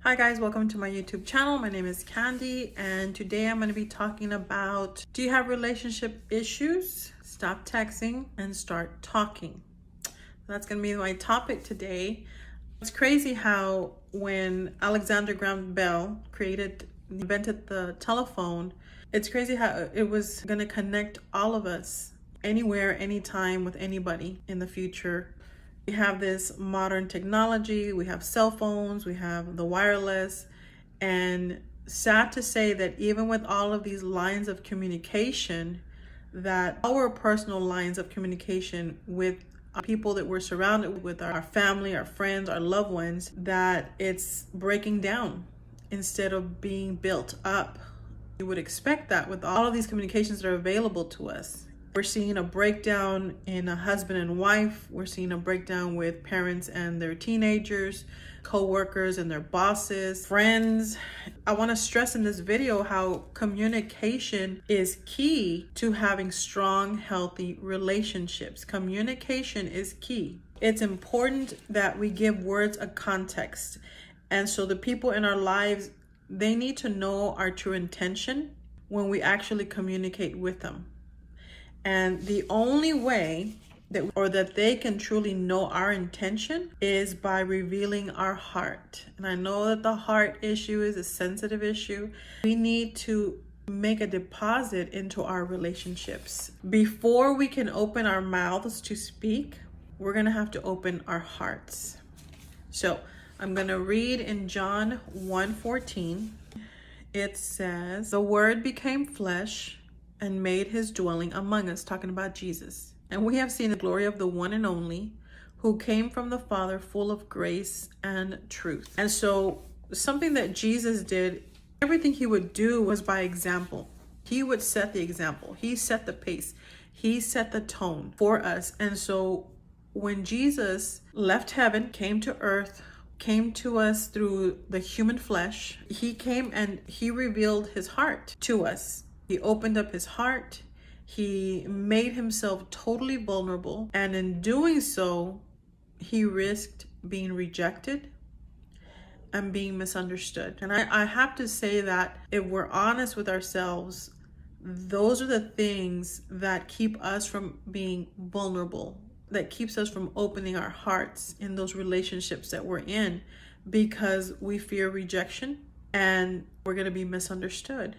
Hi guys, welcome to my YouTube channel. My name is Candy and today I'm going to be talking about, do you have relationship issues? Stop texting and start talking. That's going to be my topic today. It's crazy how when Alexander Graham Bell invented the telephone, it's crazy how it was going to connect all of us anywhere, anytime with anybody in the future. We have this modern technology, we have cell phones, we have the wireless, and sad to say that even with all of these lines of communication, that our personal lines of communication with people that we're surrounded with, our family, our friends, our loved ones, that it's breaking down instead of being built up. You would expect that with all of these communications that are available to us. We're seeing a breakdown in a husband and wife. We're seeing a breakdown with parents and their teenagers, co-workers and their bosses, friends. I want to stress in this video how communication is key to having strong, healthy relationships. Communication is key. It's important that we give words a context. And so the people in our lives, they need to know our true intention when we actually communicate with them. And the only way that they can truly know our intention is by revealing our heart. And I know that the heart issue is a sensitive issue. We need to make a deposit into our relationships. Before we can open our mouths to speak, we're going to have to open our hearts. So I'm going to read in John 1:14. It says, "The Word became flesh and made his dwelling among us," talking about Jesus. "And we have seen the glory of the one and only, who came from the Father, full of grace and truth." And so something that Jesus did, everything he would do was by example. He would set the example. He set the pace. He set the tone for us. And so when Jesus left heaven, came to earth, came to us through the human flesh, he came and he revealed his heart to us. He opened up his heart. He made himself totally vulnerable. And in doing so, he risked being rejected and being misunderstood. And I have to say that if we're honest with ourselves, those are the things that keep us from being vulnerable, that keeps us from opening our hearts in those relationships that we're in, because we fear rejection and we're going to be misunderstood.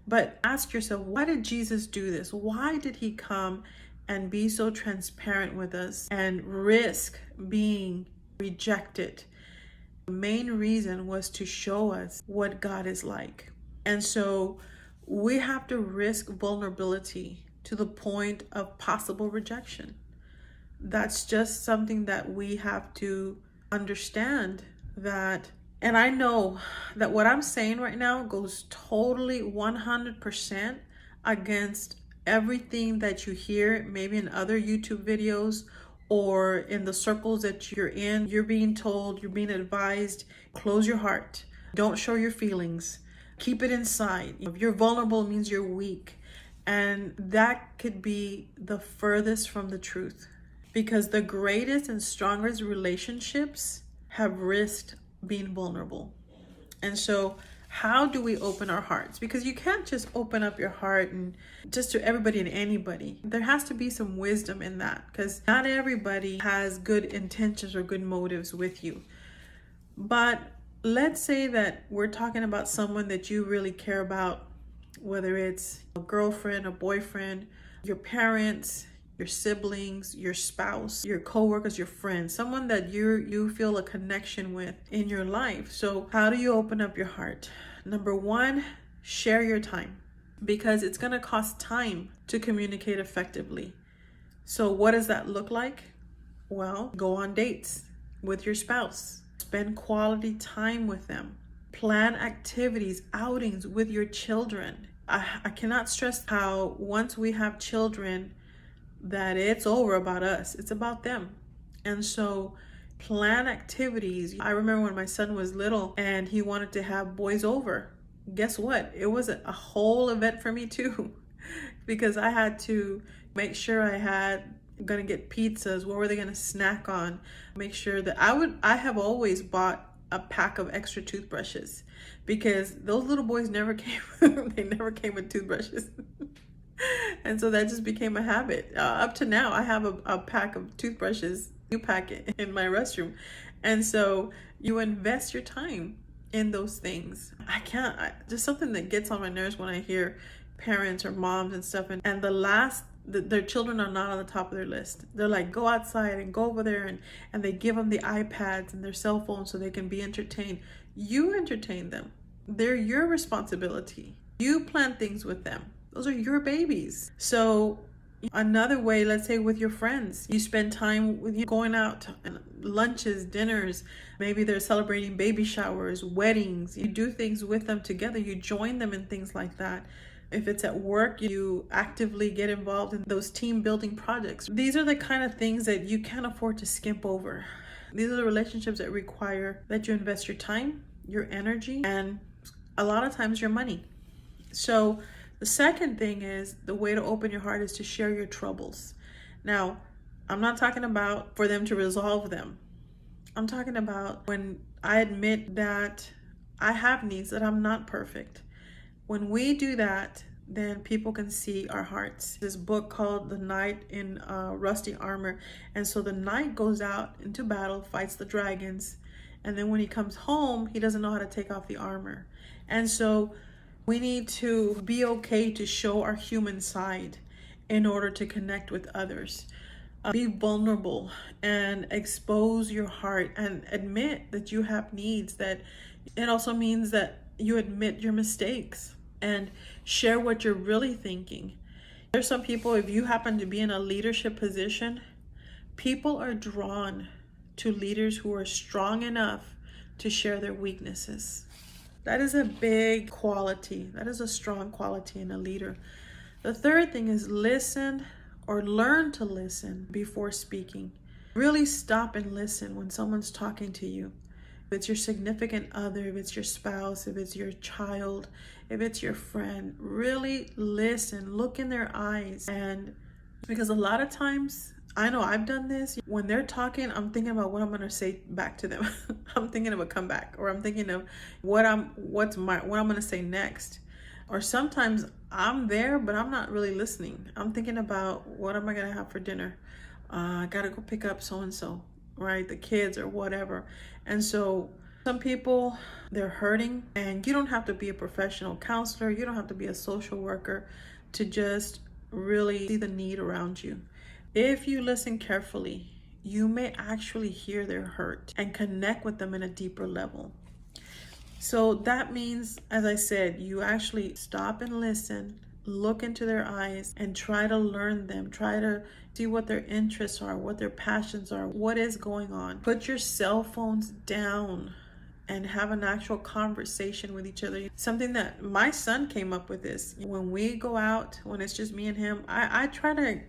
But ask yourself, why did Jesus do this? Why did he come and be so transparent with us and risk being rejected? The main reason was to show us what God is like. And so we have to risk vulnerability to the point of possible rejection. That's just something that we have to understand that. And I know that what I'm saying right now goes totally 100% against everything that you hear, maybe in other YouTube videos or in the circles that you're in. You're being told, you're being advised, close your heart. Don't show your feelings. Keep it inside. If you're vulnerable, it means you're weak. And that could be the furthest from the truth, because the greatest and strongest relationships have risked being vulnerable. And so how do we open our hearts? Because you can't just open up your heart and just to everybody and anybody. There has to be some wisdom in that, because not everybody has good intentions or good motives with you. But let's say that we're talking about someone that you really care about, whether it's a girlfriend, a boyfriend, your parents, your siblings, your spouse, your co-workers, your friends, someone that you feel a connection with in your life. So how do you open up your heart? Number one, share your time, because it's going to cost time to communicate effectively. So what does that look like? Well, go on dates with your spouse. Spend quality time with them. Plan activities, outings with your children. I cannot stress how once we have children, that it's over about us. It's about them. And so plan activities. I remember when my son was little and he wanted to have boys over. Guess what? It was a whole event for me too, because I had to make sure gonna get pizzas. What were they gonna snack on? Make sure that I have always bought a pack of extra toothbrushes, because those little boys never came, they never came with toothbrushes. And so that just became a habit. Up to now, I have a pack of toothbrushes, new packet in my restroom. And so you invest your time in those things. Just something that gets on my nerves when I hear parents or moms and stuff, and their children are not on the top of their list. They're like, go outside and go over there, and they give them the iPads and their cell phones so they can be entertained. You entertain them. They're your responsibility. You plan things with them. Those are your babies. So another way, let's say with your friends, you spend time with you going out and lunches, dinners, maybe they're celebrating baby showers, weddings. You do things with them together. You join them in things like that. If it's at work, you actively get involved in those team building projects. These are the kind of things that you can't afford to skimp over. These are the relationships that require that you invest your time, your energy, and a lot of times your money. So the second thing is, the way to open your heart is to share your troubles. Now, I'm not talking about for them to resolve them. I'm talking about when I admit that I have needs, that I'm not perfect. When we do that, then people can see our hearts. This book called The Knight in Rusty Armor. And so the knight goes out into battle, fights the dragons. And then when he comes home, he doesn't know how to take off the armor. And so we need to be okay to show our human side in order to connect with others. Be vulnerable and expose your heart and admit that you have needs. That it also means that you admit your mistakes and share what you're really thinking. There's some people, if you happen to be in a leadership position, people are drawn to leaders who are strong enough to share their weaknesses. That is a big quality. That is a strong quality in a leader. The third thing is listen, or learn to listen before speaking. Really stop and listen when someone's talking to you. If it's your significant other, if it's your spouse, if it's your child, if it's your friend, really listen, look in their eyes. And because a lot of times, I know I've done this, when they're talking, I'm thinking about what I'm going to say back to them. I'm thinking of a comeback, or I'm thinking of what I'm going to say next. Or sometimes I'm there, but I'm not really listening. I'm thinking about, what am I going to have for dinner? I got to go pick up so-and-so, right? The kids or whatever. And so some people, they're hurting, and you don't have to be a professional counselor. You don't have to be a social worker to just really see the need around you. If you listen carefully, you may actually hear their hurt and connect with them in a deeper level. So that means, as I said, you actually stop and listen, look into their eyes, and try to learn them. Try to see what their interests are, what their passions are, what is going on. Put your cell phones down and have an actual conversation with each other. Something that my son came up with this. When we go out, when it's just me and him, I try to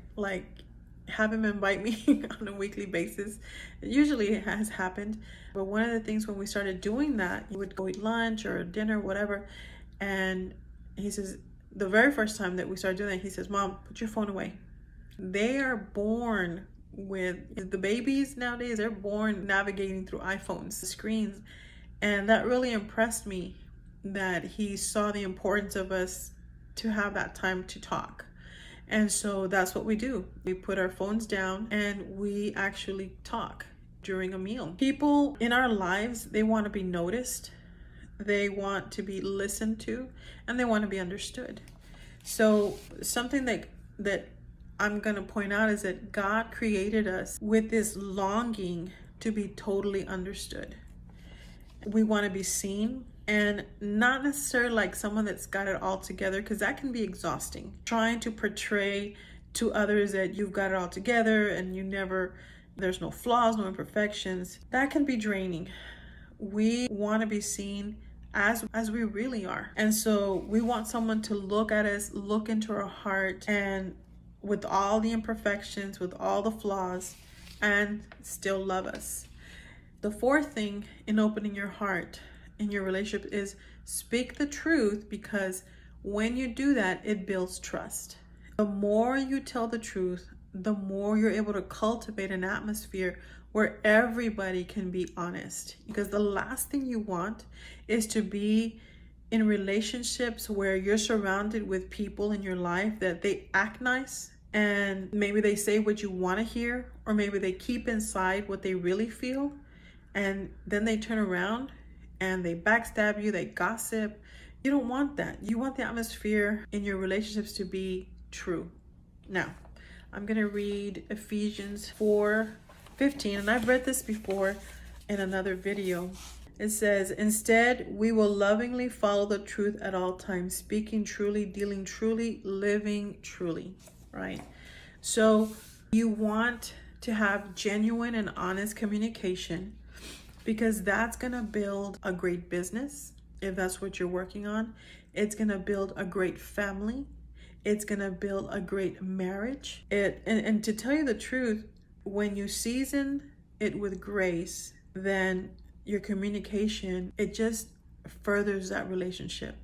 have him invite me on a weekly basis. Usually it has happened. But one of the things when we started doing that, he would go eat lunch or dinner, whatever. And he says, the very first time that we started doing that, he says, Mom, put your phone away. They are born with, the babies nowadays, they're born navigating through iPhones, screens. And that really impressed me, that he saw the importance of us to have that time to talk. And so that's what we do. We put our phones down and we actually talk during a meal. People in our lives, they want to be noticed, they want to be listened to, and they want to be understood. So something that I'm going to point out is that God created us with this longing to be totally understood. We want to be seen, and not necessarily like someone that's got it all together, because that can be exhausting. Trying to portray to others that you've got it all together and there's no flaws, no imperfections. That can be draining. We want to be seen as we really are. And so we want someone to look at us, look into our heart, and with all the imperfections, with all the flaws, and still love us. The fourth thing in opening your heart in your relationship is speak the truth, because when you do that, it builds trust. The more you tell the truth, the more you're able to cultivate an atmosphere where everybody can be honest. Because the last thing you want is to be in relationships where you're surrounded with people in your life that they act nice and maybe they say what you want to hear, or maybe they keep inside what they really feel, and then they turn around and they backstab you, they gossip. You don't want that. You want the atmosphere in your relationships to be true. Now, I'm going to read Ephesians 4:15, and I've read this before in another video. It says, "Instead, we will lovingly follow the truth at all times, speaking truly, dealing truly, living truly," right? So you want to have genuine and honest communication, because that's going to build a great business if that's what you're working on. It's going to build a great family. It's going to build a great marriage. And to tell you the truth, when you season it with grace, then your communication, it just furthers that relationship.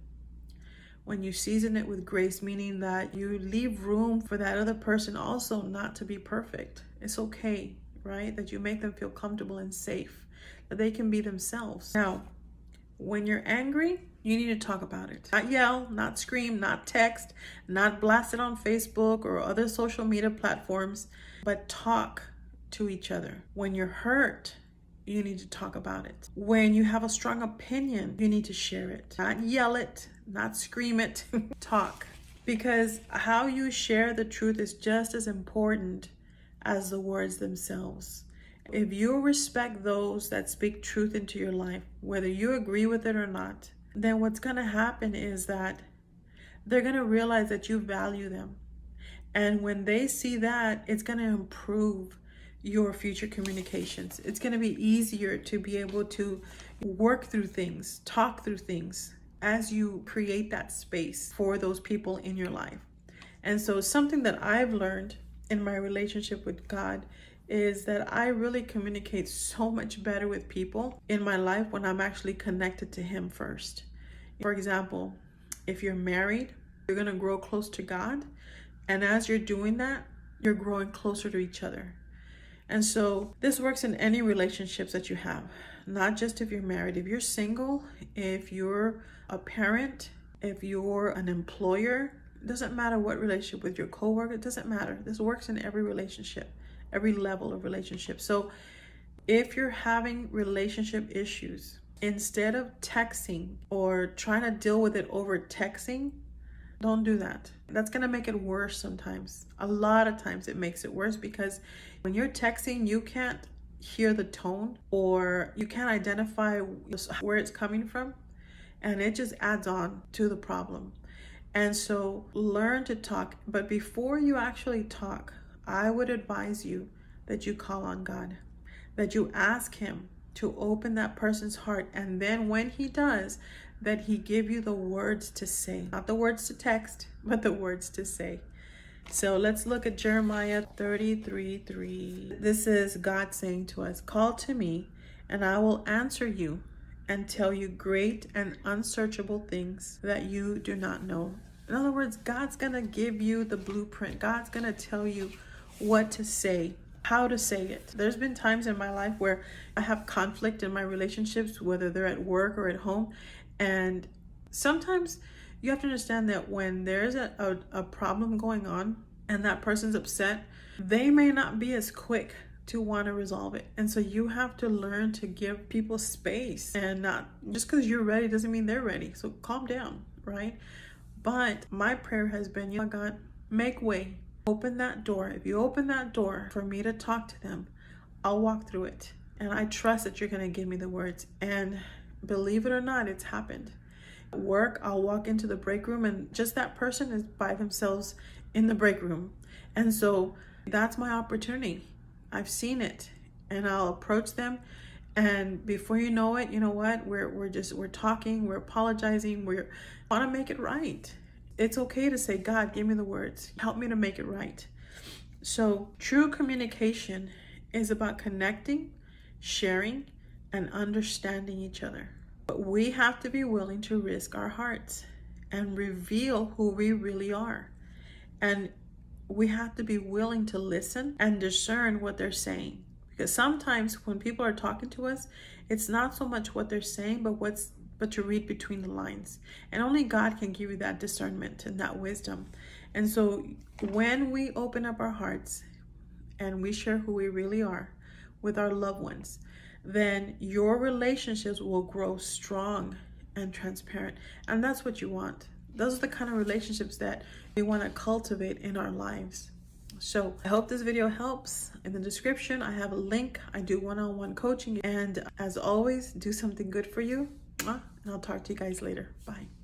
When you season it with grace, meaning that you leave room for that other person also not to be perfect. It's okay, right? That you make them feel comfortable and safe, that they can be themselves. Now, when you're angry, you need to talk about it. Not yell, not scream, not text, not blast it on Facebook or other social media platforms, but talk to each other. When you're hurt, you need to talk about it. When you have a strong opinion, you need to share it. Not yell it, not scream it, talk. Because how you share the truth is just as important as the words themselves. If you respect those that speak truth into your life, whether you agree with it or not, then what's going to happen is that they're going to realize that you value them. And when they see that, it's going to improve your future communications. It's going to be easier to be able to work through things, talk through things, as you create that space for those people in your life. And so something that I've learned in my relationship with God is that I really communicate so much better with people in my life when I'm actually connected to Him first. For example, if you're married, you're going to grow close to God. And as you're doing that, you're growing closer to each other. And so this works in any relationships that you have, not just if you're married. If you're single, if you're a parent, if you're an employer, it doesn't matter what relationship, with your coworker, it doesn't matter. This works in every relationship, every level of relationship. So if you're having relationship issues, instead of texting or trying to deal with it over texting, don't do that. That's going to make it worse sometimes. A lot of times it makes it worse, because when you're texting, you can't hear the tone or you can't identify where it's coming from, and it just adds on to the problem. And so learn to talk. But before you actually talk, I would advise you that you call on God, that you ask Him to open that person's heart. And then when He does, that He give you the words to say, not the words to text, but the words to say. So let's look at Jeremiah 33:3. This is God saying to us, "Call to me, and I will answer you and tell you great and unsearchable things that you do not know." In other words, God's going to give you the blueprint. God's going to tell you what to say, how to say it. There's been times in my life where I have conflict in my relationships, whether they're at work or at home. And sometimes you have to understand that when there's a problem going on and that person's upset, they may not be as quick to want to resolve it. And so you have to learn to give people space, and not just because you're ready doesn't mean they're ready. So calm down, right? But my prayer has been, you know, God, make way. Open that door. If you open that door for me to talk to them, I'll walk through it. And I trust that you're going to give me the words. And believe it or not, it's happened. At work, I'll walk into the break room and just that person is by themselves in the break room. And so that's my opportunity. I've seen it, and I'll approach them. And before you know it, you know what? We're talking, we're apologizing, we want to make it right. It's okay to say, God, give me the words. Help me to make it right. So true communication is about connecting, sharing, and understanding each other. But we have to be willing to risk our hearts and reveal who we really are. And we have to be willing to listen and discern what they're saying. Because sometimes when people are talking to us, it's not so much what they're saying, but to read between the lines. And only God can give you that discernment and that wisdom. And so when we open up our hearts and we share who we really are with our loved ones, then your relationships will grow strong and transparent. And that's what you want. Those are the kind of relationships that we want to cultivate in our lives. So I hope this video helps. In the description, I have a link. I do one-on-one coaching. And as always, do something good for you. And I'll talk to you guys later. Bye.